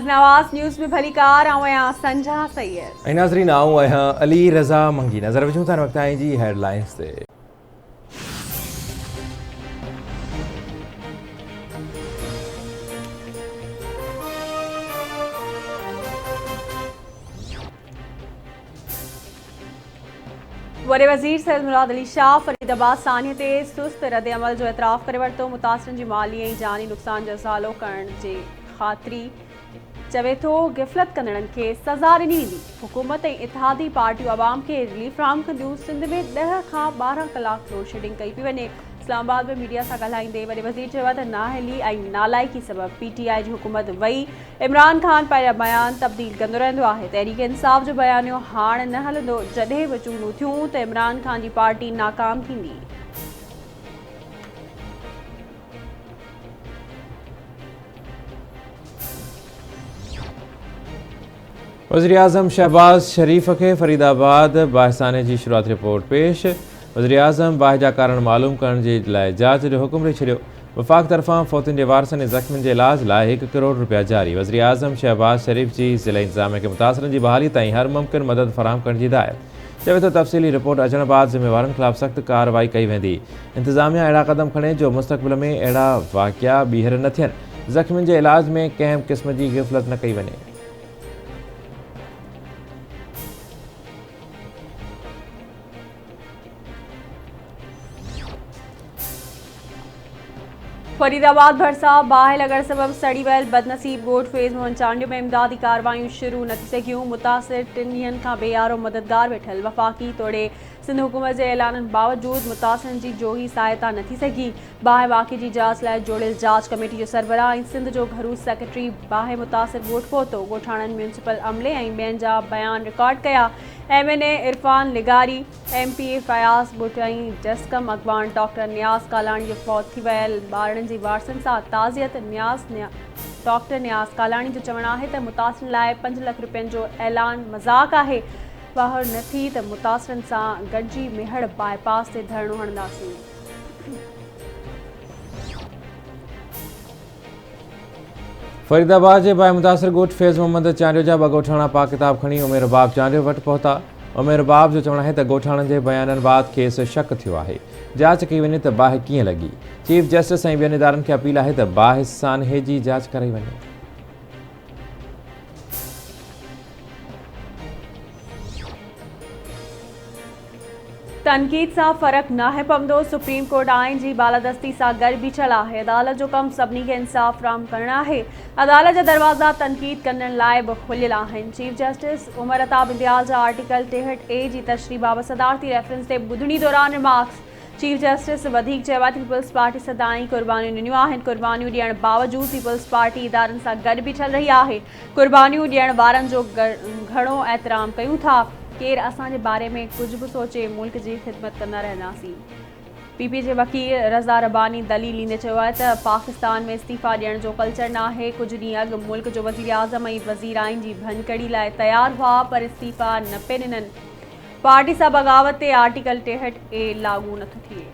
नवाज़ news में भली car आऊं संजा सैयद नाज़रीन आऊं अली रज़ा मंगी नज़र विझूं था वक़्त जी हेडलाइंस ते। वरे वज़ीर सैयद मुराद अली शाह फरीदाबाद सानिया ते सुस्त रद्द अमल जो एतराफ़ करे वरितो। मुतासिरनि जी माली ऐं जानी नुक़सान जो इज़ालो करण जे ख़ातिरी चवे थो गिफ़लत कंदड़नि खे सज़ा ॾिनी वेंदी। हुकूमत ऐं इतिहादी पार्टियूं आवाम खे रिलीफ फ़राहम कंदियूं। सिंध में 10 खां 12 कलाक लोड शेडिंग कई पई वञे। इस्लामाबाद में मीडिया सां ॻाल्हाईंदे वॾे वज़ीर चयो त नाअहली ऐं नालाइकी सबबि PTI जी हुकूमत वई। इमरान ख़ान पंहिंजा बयान तब्दील कंदो रहंदो आहे। तहरीक इंसाफ़ जो बयानियो हाणे न हलंदो। जॾहिं बि चूंडूं थियूं त इमरान ख़ान जी पार्टी नाकाम थींदी। वज़ीर आज़म शहबाज शरीफ़ के फरीदाबाद बाहिस्ताने की शुरुआती रिपोर्ट पेश। वज़ीर आज़म बाहि जा कारण मालूम करण जे लाइ जांच जो हुकुम ॾेई छॾियो। वफ़ाक़ तरफ़ां फ़ौतुनि जे वारसनि ऐं ज़ख़्मियुनि जे इलाज लाइ 1 करोड़ रुपया जारी। वज़ीर आज़म शहबाज शरीफ़ जी ज़िला इंतज़ामिया खे मुतासिरनि जी बहाली ताईं हर मुमकिन मदद फ़राहम करण जी हिदायत। चवे थो तफ़सीली रिपोर्ट अचण बाद ज़िम्मेवारनि ख़िलाफ़ सख़्त कार्रवाई कई वेंदी। इंतज़ामिया अहिड़ा क़दम खणे जो मुस्तक़बिल में अहिड़ा वाक़िया ॿीहर न थियनि। ज़ख़्मियुनि जे इलाज में कंहिं क़िस्म जी गिफ़लत न कई वञे। फरीदाबाद भरसा बाहि लॻण सबबि सड़ी वियल बदनसीब ॻोठ फेज़ 95 में इमदादी कार्रवायूं शुरू न थी सघियूं। मुतासिर 3 ॾींहनि खां बेयारो मददगार वेठल। वफ़ाक़ी तोड़े सिंध हुकूमत जे ऐलाननि बावजूदि मुतासिरनि जी जोही सहायता न थी सघी। बाहि वाक़े जी जाच लाइ जोड़ियल जाच कमेटी जो सरबराह ऐं सिंध जो घरूज सेक्रेटरी बाहि मुतासिर ॻोठ पहुतो। ॻोठाणनि म्यूनिसिपल अमले ऐं ॿियनि जा बयान रिकॉर्ड कया। MNA इरफान लिगारी, MPA फयाज़ बुटई, जस्कम अॻवान डॉक्टर नियाज़ कालाणी जो फौत थी वियल ॿारनि जी वारसनि सां ताज़ियत। डॉक्टर नियाज़ कालाणी जो चवणु आहे त मुतासिरनि लाइ 5 लख रुपयनि जो ऐलान मज़ाक़ आहे। ॿाहिरि न थी त मुतासिरनि सां गॾिजी मेहड़ बाईपास ते धरणो हणंदासीं। फरीदाबाद के बाहि मुतासिर ॻोठ फैज़ मोहम्मद चांडियो जा 2 ॻोठाणा पा किताब खणी उमेर बाब चांडियो वटि पहुता। उमेर बाब जो चवणु आहे त ॻोठाणनि जे बयाननि बाद खेसि शक थियो आहे। जांच कई वञे त बाहि कीअं लॻी। चीफ जस्टिस ऐं ॿियनि इदारनि खे अपील आहे त बाहि सानहे जी जांच कराई वञे। तनक़ीद सां फ़र्क़ु नाहे पवंदो। सुप्रीम कोर्ट आइन जी बालादस्ती सां गॾु बीठल आहे। अदालत जो कमु सभिनी खे इंसाफ़ फ़राहम करणु आहे। अदालत जा दरवाज़ा तनक़ीद करण लाइ बि खुलियल आहिनि। चीफ जस्टिस उमर अताब इंदियाल जा आर्टिकल 63A जी तशरीह बाबति सदारती रेफरेंस ते ॿुधणी दौरान रिमार्क्स। चीफ जस्टिस वधीक चयो आहे त पीपल्स पार्टी सदाईं क़ुर्बानियूं ॾिनियूं आहिनि। क़ुर्बानियूं ॾियण बावजूदि पीपल्स पार्टी इदारनि सां गॾु बीठल रही आहे। क़ुर्बानियूं ॾियण वारनि जो घणो एहतराम कयूं था। केरु असांजे बारे में कुझु बि सोचे मुल्क जी ख़िदमत कंदा रहंदासीं। PP जे वकील रज़ा रबानी दलील ॾींदे चयो आहे त पाकिस्तान में इस्तीफ़ा ॾियण जो कल्चर न आहे। कुझु ॾींहं अॻु मुल्क जो वज़ीर आज़म ऐं वज़ीर आइन जी भनकड़ी लाइ तयारु हुआ पर इस्तीफ़ा न पिए ॾिननि। पार्टी सां बग़ावत ते आर्टिकल 63A लागू नथो थिए।